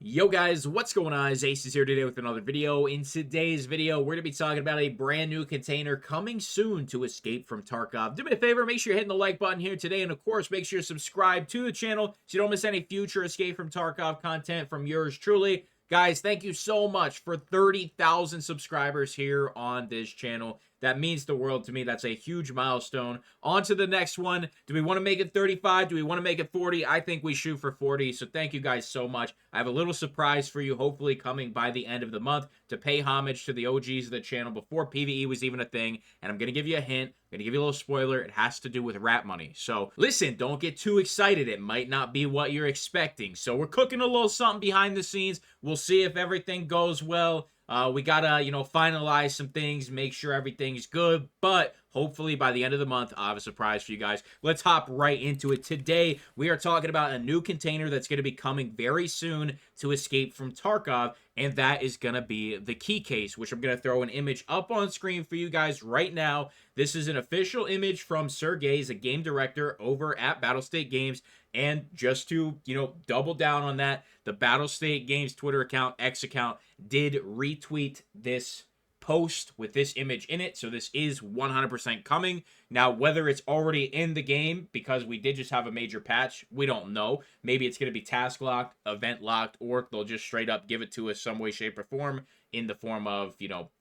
Yo guys, what's going on? Acez here today with another video. In today's video, we're going to be talking about a brand new container coming soon to Escape from Tarkov. Do me a favor, make sure you're hitting the like button here today, and of course, make sure you subscribe to the channel so you don't miss any future Escape from Tarkov content from yours truly. Guys, thank you so much for 30,000 subscribers here on this channel. That means the world to me. That's a huge milestone. On to the next one. Do we want to make it 35? Do we want to make it 40? I think we shoot for 40. So thank you guys so much. I have a little surprise for you, hopefully coming by the end of the month to pay homage to the OGs of the channel before PvE was even a thing. And I'm going to give you a hint. I'm going to give you a little spoiler. It has to do with rat money. So listen, don't get too excited. It might not be what you're expecting. So we're cooking a little something behind the scenes. We'll see if everything goes well. We gotta, finalize some things, make sure everything's good, but hopefully by the end of the month, I'll have a surprise for you guys. Let's hop right into it. Today, we are talking about a new container that's going to be coming very soon to Escape from Tarkov, and that is going to be the key case, which I'm going to throw an image up on screen for you guys right now. This is an official image from Sergey, a game director over at Battlestate Games. And just to, double down on that, the Battlestate Games Twitter account, X account, did retweet this post with this image in it. So this is 100% coming. Now, whether it's already in the game, because we did just have a major patch, we don't know. Maybe it's going to be task locked, event locked, or they'll just straight up give it to us some way, shape, or form in the form of,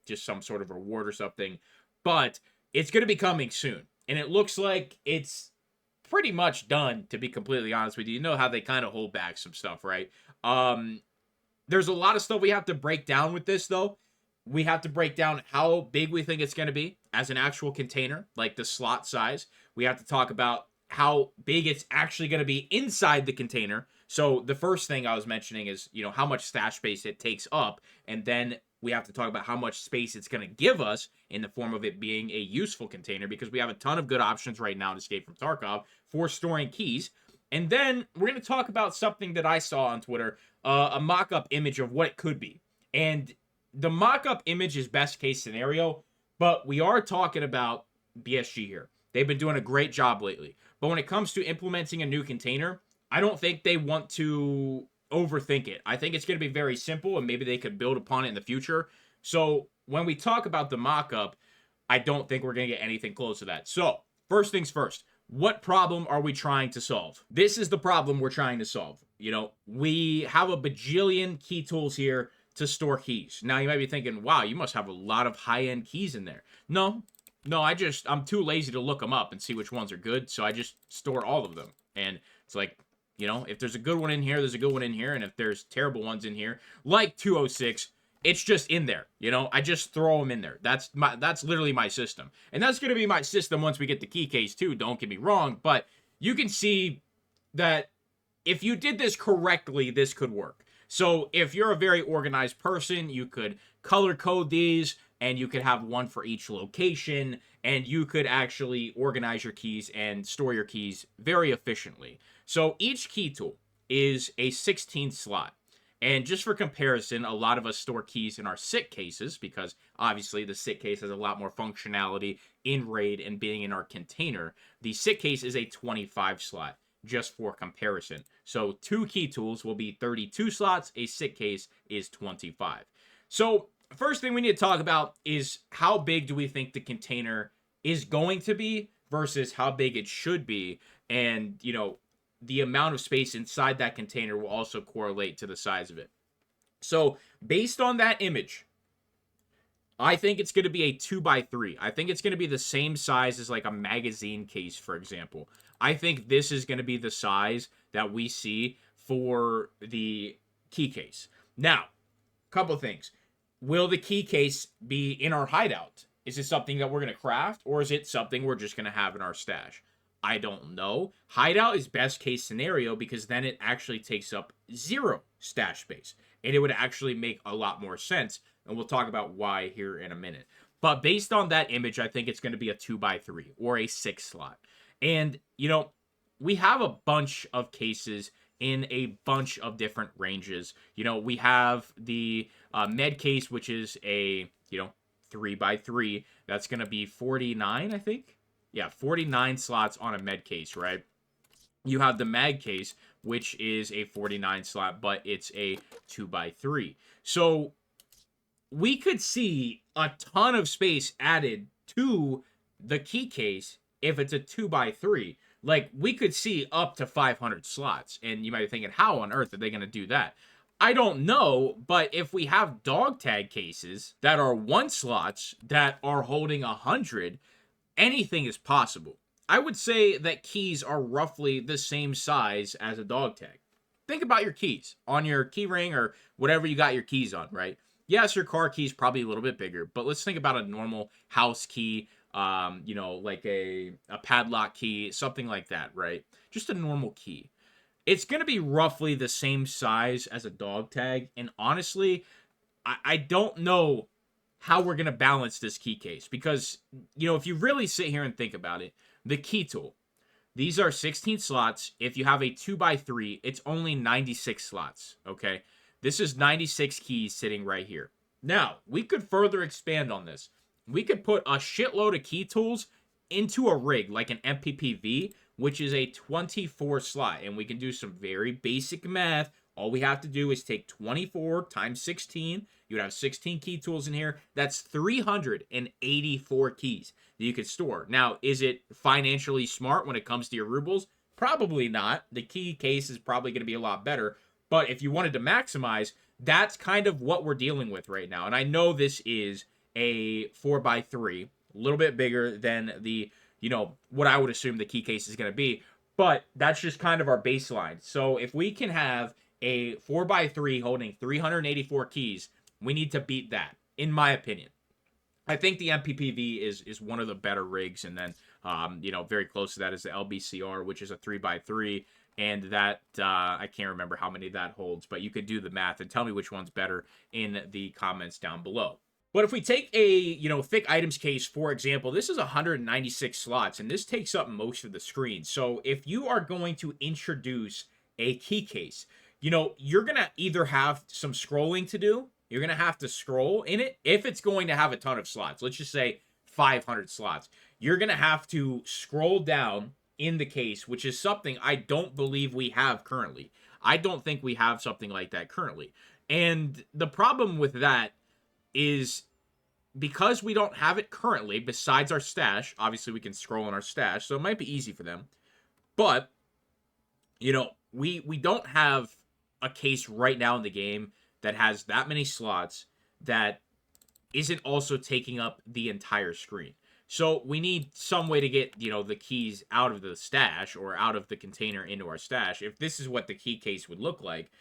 just some sort of reward or something. But it's going to be coming soon. And it looks like it's pretty much done, to be completely honest with you. You know how they kind of hold back some stuff, right? There's a lot of stuff we have to break down with this, though. We have to break down how big we think it's going to be as an actual container, like the slot size. We have to talk about how big it's actually going to be inside the container. So the first thing I was mentioning is, how much stash space it takes up. And then we have to talk about how much space it's going to give us in the form of it being a useful container, because we have a ton of good options right now to Escape from Tarkov for storing keys. And then we're going to talk about something that I saw on Twitter, a mock-up image of what it could be. And the mock-up image is best case scenario, but we are talking about BSG here. They've been doing a great job lately. But when it comes to implementing a new container, I don't think they want to overthink it. I think it's going to be very simple, and maybe they could build upon it in the future. So when we talk about the mock-up, I don't think we're going to get anything close to that. So first things first, what problem are we trying to solve? This is the problem we're trying to solve. We have a bajillion key tools here to store keys. Now you might be thinking, wow, you must have a lot of high-end keys in there. No, I'm too lazy to look them up and see which ones are good, so I just store all of them. And it's like, if there's a good one in here, there's a good one in here, and if there's terrible ones in here, like 206, it's just in there. I just throw them in there. That's literally my system. And that's going to be my system once we get the key case too, don't get me wrong, but you can see that if you did this correctly, this could work. So if you're a very organized person, you could color code these, and you could have one for each location, and you could actually organize your keys and store your keys very efficiently. So each key tool is a 16 slot. And just for comparison, a lot of us store keys in our SIT cases, because obviously the SIT case has a lot more functionality in RAID and being in our container. The SIT case is a 25 slot, just for comparison. So 2 key tools will be 32 slots, a SIT case is 25. So first thing we need to talk about is how big do we think the container is going to be versus how big it should be. And, the amount of space inside that container will also correlate to the size of it. So based on that image, I think it's going to be a 2x3. I think it's going to be the same size as like a magazine case, for example. I think this is going to be the size that we see for the key case. Now, a couple things. Will the key case be in our hideout? Is it something that we're going to craft, or is it something we're just going to have in our stash? I don't know. Hideout is best case scenario, because then it actually takes up 0 stash space. And it would actually make a lot more sense. And we'll talk about why here in a minute. But based on that image, I think it's going to be a 2x3 or a 6 slot. And, we have a bunch of cases in a bunch of different ranges. We have the med case, which is a, 3x3. That's going to be 49, I think. Yeah, 49 slots on a med case, right? You have the mag case, which is a 49 slot, but it's a 2x3. So we could see a ton of space added to the key case if it's a 2x3. Like, we could see up to 500 slots. And you might be thinking, how on earth are they going to do that? I don't know, but if we have dog tag cases that are 1 slots that are holding 100, anything is possible. I would say that keys are roughly the same size as a dog tag. Think about your keys on your key ring or whatever you got your keys on, right? Yes, your car key is probably a little bit bigger, but let's think about a normal house key, like a padlock key, something like that, right? Just a normal key. It's going to be roughly the same size as a dog tag, and honestly, I don't know how we're going to balance this key case because, if you really sit here and think about it, the key tool, these are 16 slots. If you have a 2x3, it's only 96 slots, okay? This is 96 keys sitting right here. Now, we could further expand on this. We could put a shitload of key tools into a rig like an MPPV, which is a 24 slot, and we can do some very basic math. All we have to do is take 24 times 16. You would have 16 key tools in here. That's 384 keys that you could store. Now, is it financially smart when it comes to your rubles? Probably not. The key case is probably going to be a lot better. But if you wanted to maximize, that's kind of what we're dealing with right now. And I know this is a 4x3, a little bit bigger than the, what I would assume the key case is going to be. But that's just kind of our baseline. So if we can have a 4x3 holding 384 keys, we need to beat that, in my opinion. I think the MPPV is one of the better rigs, and then, very close to that is the LBCR, which is a 3x3, and that, I can't remember how many that holds, but you could do the math and tell me which one's better in the comments down below. But if we take a, thick items case, for example, this is 196 slots, and this takes up most of the screen. So if you are going to introduce a key case, you're going to either have some scrolling to do. You're going to have to scroll in it if it's going to have a ton of slots. Let's just say 500 slots. You're going to have to scroll down in the case, which is something I don't believe we have currently. I don't think we have something like that currently. And the problem with that is because we don't have it currently, besides our stash, obviously we can scroll in our stash, so it might be easy for them. But, we don't have a case right now in the game that has that many slots that isn't also taking up the entire screen. So we need some way to get, the keys out of the stash or out of the container into our stash. If this is what the key case would look like,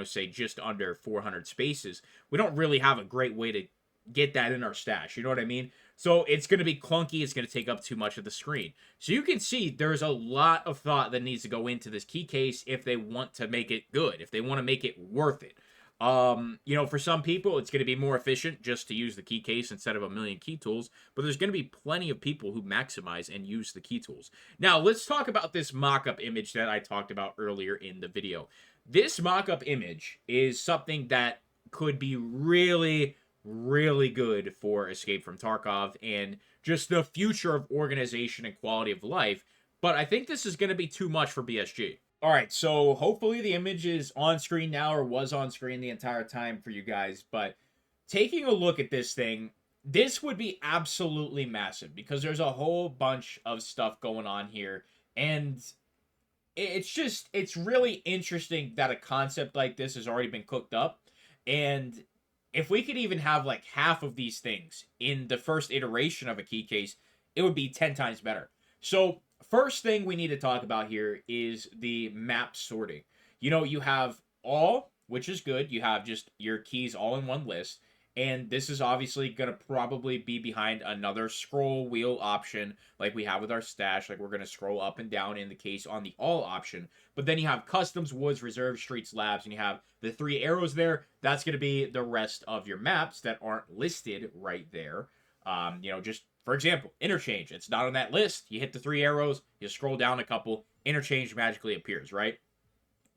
say just under 400 spaces, we don't really have a great way to get that in our stash. You know what I mean? So it's going to be clunky. It's going to take up too much of the screen. So you can see there's a lot of thought that needs to go into this key case if they want to make it good, if they want to make it worth it. For some people, it's going to be more efficient just to use the key case instead of a million key tools, but there's going to be plenty of people who maximize and use the key tools. Now, let's talk about this mock-up image that I talked about earlier in the video. This mock-up image is something that could be really, really good for Escape from Tarkov and just the future of organization and quality of life, but I think this is going to be too much for BSG. All right, so hopefully the image is on screen now or was on screen the entire time for you guys, but taking a look at this thing, this would be absolutely massive because there's a whole bunch of stuff going on here, and it's really interesting that a concept like this has already been cooked up, and if we could even have like half of these things in the first iteration of a key case, it would be 10 times better. So first thing we need to talk about here is the map sorting. You have all, which is good. You have just your keys all in one list. And this is obviously going to probably be behind another scroll wheel option like we have with our stash. Like we're going to scroll up and down in the case on the all option. But then you have customs, woods, reserve, streets, labs, and you have the 3 arrows there. That's going to be the rest of your maps that aren't listed right there. Just for example, interchange. It's not on that list. You hit the 3 arrows, you scroll down a couple, interchange magically appears, right?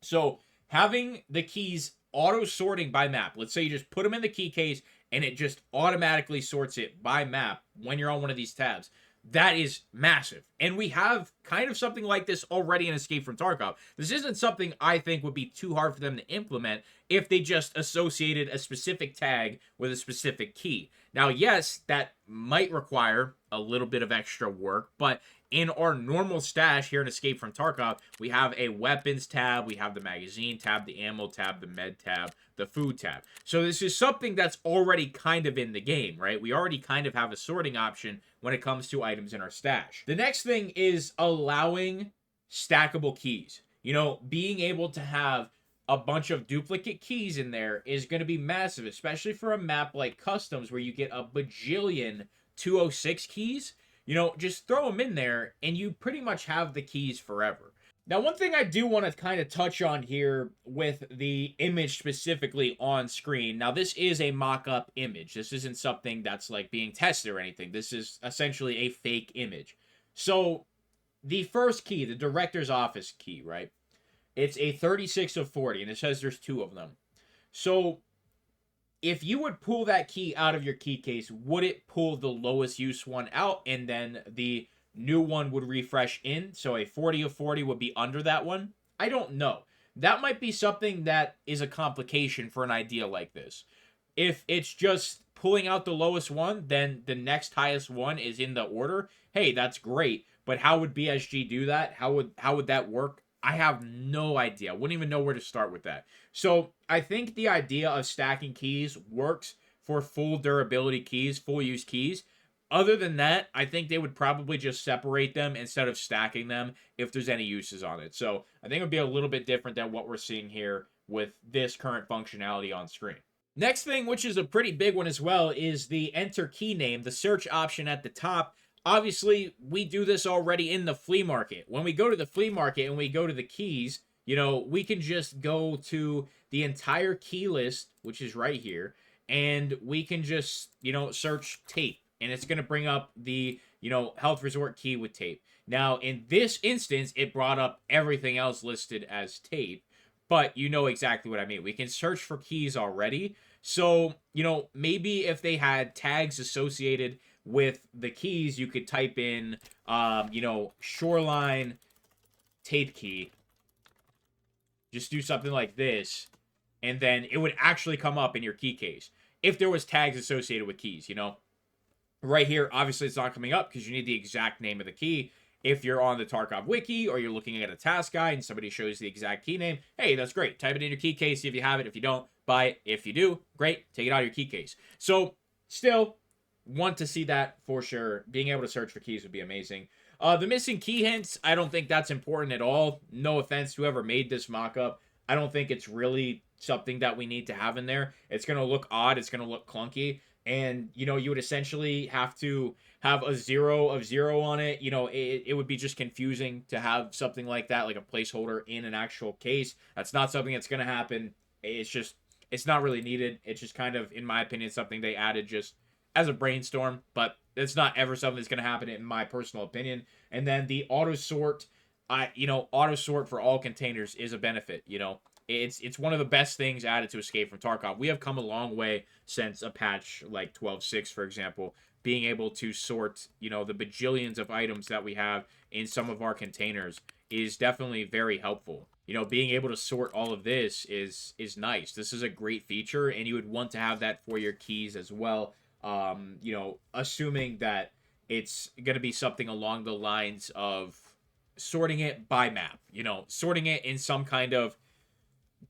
So having the keys auto sorting by map. Let's say you just put them in the key case and it just automatically sorts it by map when you're on one of these tabs. That is massive. And we have kind of something like this already in Escape from Tarkov. This isn't something I think would be too hard for them to implement if they just associated a specific tag with a specific key. Now, yes, that might require a little bit of extra work, but in our normal stash here in Escape from Tarkov, we have a weapons tab, we have the magazine tab, the ammo tab, the med tab, the food tab. So this is something that's already kind of in the game, right? We already kind of have a sorting option when it comes to items in our stash. The next thing is allowing stackable keys. You know, being able to have a bunch of duplicate keys in there is going to be massive, especially for a map like Customs where you get a bajillion 206 keys. You know, just throw them in there and you pretty much have the keys forever. Now, one thing I do want to kind of touch on here with the image specifically on screen. Now, this is a mock-up image. This isn't something that's like being tested or anything. This is essentially a fake image. So, the first key, the director's office key, right? It's a 36 of 40, and it says there's 2 of them. So, if you would pull that key out of your key case, would it pull the lowest use one out, and then the new one would refresh in? So a 40 of 40 would be under that one? I don't know. That might be something that is a complication for an idea like this. If it's just pulling out the lowest one, then the next highest one is in the order. Hey, that's great. But how would BSG do that? How would that work? I have no idea. I wouldn't even know where to start with that. So I think the idea of stacking keys works for full durability keys, full use keys. Other than that, I think they would probably just separate them instead of stacking them if there's any uses on it. So I think it would be a little bit different than what we're seeing here with this current functionality on screen. Next thing, which is a pretty big one as well, is the enter key name, the search option at the top. Obviously, we do this already in the flea market. When we go to the flea market and we go to the keys, you know, we can just go to the entire key list, which is right here, and we can just, you know, search tape. And it's going to bring up the, you know, health resort key with tape. Now, in this instance, it brought up everything else listed as tape. But you know exactly what I mean. We can search for keys already. So, you know, maybe if they had tags associated with the keys, you could type in, you know, shoreline tape key. Just do something like this. And then it would actually come up in your key case. If there was tags associated with keys, you know. Right here, obviously, it's not coming up because you need the exact name of the key. If you're on the Tarkov wiki or you're looking at a task guide and somebody shows the exact key name, hey, that's great. Type it in your key case, see if you have it. If you don't, buy it. If you do, great. Take it out of your key case. So, still, want to see that for sure. Being able to search for keys would be amazing. The missing key hints, I don't think that's important at all. No offense to whoever made this mock-up. I don't think it's really something that we need to have in there. It's going to look odd. It's going to look clunky. And, you know, you would essentially have to have a 0 of 0 on it. You know, it would be just confusing to have something like that, like a placeholder in an actual case. That's not something that's going to happen. It's just, it's not really needed. It's just kind of, in my opinion, something they added just as a brainstorm. But it's not ever something that's going to happen, in my personal opinion. And then the auto sort, auto sort for all containers is a benefit, you know. It's one of the best things added to Escape from Tarkov. We have come a long way since a patch like 12.6, for example, being able to sort, you know, the bajillions of items that we have in some of our containers is definitely very helpful. You know, being able to sort all of this is nice. This is a great feature, and you would want to have that for your keys as well. You know, assuming that it's going to be something along the lines of sorting it by map, you know, sorting it in some kind of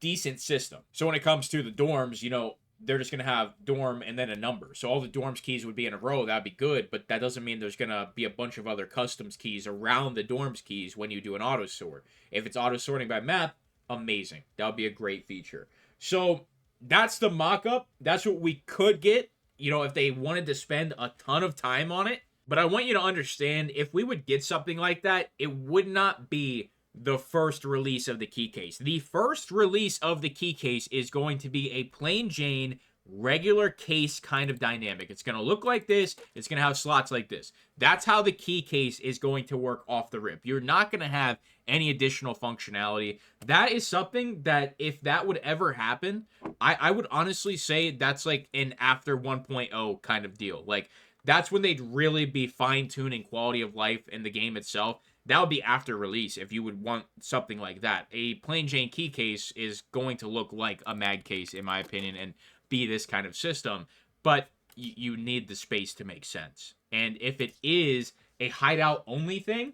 decent system. So when it comes to the dorms, you know, they're just going to have dorm and then a number. So all the dorms keys would be in a row. That'd be good, but that doesn't mean there's going to be a bunch of other customs keys around the dorms keys when you do an auto sort. If it's auto sorting by map, amazing. That would be a great feature. So that's the mock-up. That's what we could get, you know, if they wanted to spend a ton of time on it. But I want you to understand, if we would get something like that, it would not be the first release of the key case. The first release of the key case is going to be a plain Jane regular case kind of dynamic. It's going to look like this. It's going to have slots like this. That's how the key case is going to work off the rip. You're not going to have any additional functionality. That is something that if that would ever happen, I would honestly say that's like an after 1.0 kind of deal. Like, that's when they'd really be fine-tuning quality of life in the game itself. That would be after release if you would want something like that. A plain Jane key case is going to look like a mag case, in my opinion, and be this kind of system. But you need the space to make sense. And if it is a hideout only thing,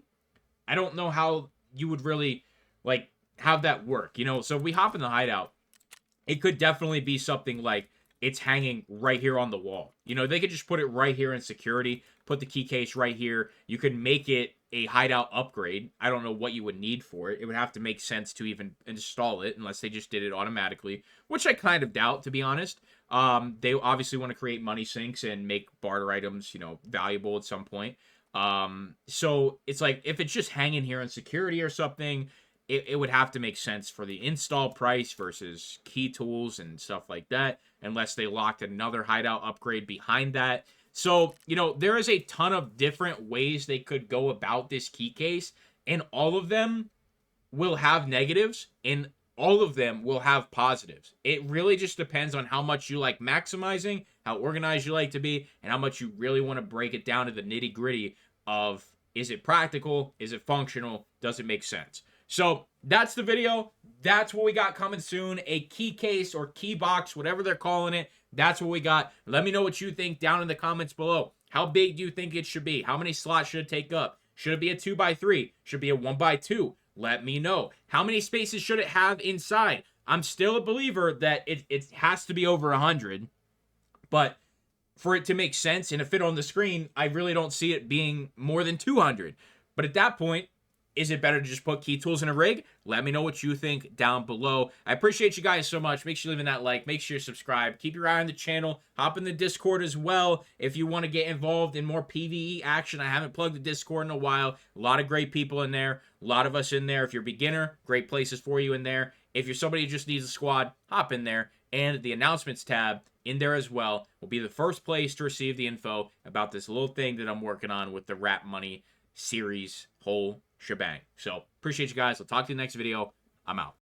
I don't know how you would really like have that work. So if we hop in the hideout, it could definitely be something like it's hanging right here on the wall. They could just put it right here in security, put the key case right here. You could make it a hideout upgrade. I don't know what you would need for it. It would have to make sense to even install it unless they just did it automatically, which I kind of doubt, to be honest. They obviously want to create money sinks and make barter items, valuable at some point. So it's like if it's just hanging here in security or something, it would have to make sense for the install price versus key tools and stuff like that, unless they locked another hideout upgrade behind that. So, there is a ton of different ways they could go about this key case, and all of them will have negatives, and all of them will have positives. It really just depends on how much you like maximizing, how organized you like to be, and how much you really want to break it down to the nitty-gritty of, is it practical? Is it functional? Does it make sense? So that's the video. That's what we got coming soon. A key case or key box, whatever they're calling it. That's what we got. Let me know what you think down in the comments below. How big do you think it should be? How many slots should it take up? Should it be a 2x3? Should it be a 1x2? Let me know. How many spaces should it have inside? I'm still a believer that it has to be over 100. But for it to make sense and to fit on the screen, I really don't see it being more than 200. But at that point, is it better to just put key tools in a rig? Let me know what you think down below. I appreciate you guys so much. Make sure you're leaving that like. Make sure you subscribe. Keep your eye on the channel. Hop in the Discord as well if you want to get involved in more PvE action. I haven't plugged the Discord in a while. A lot of great people in there. A lot of us in there. If you're a beginner, great places for you in there. If you're somebody who just needs a squad, hop in there. And the announcements tab in there as well will be the first place to receive the info about this little thing that I'm working on with the Rap Money series whole shebang. So appreciate you guys. I'll talk to you in the next video. I'm out.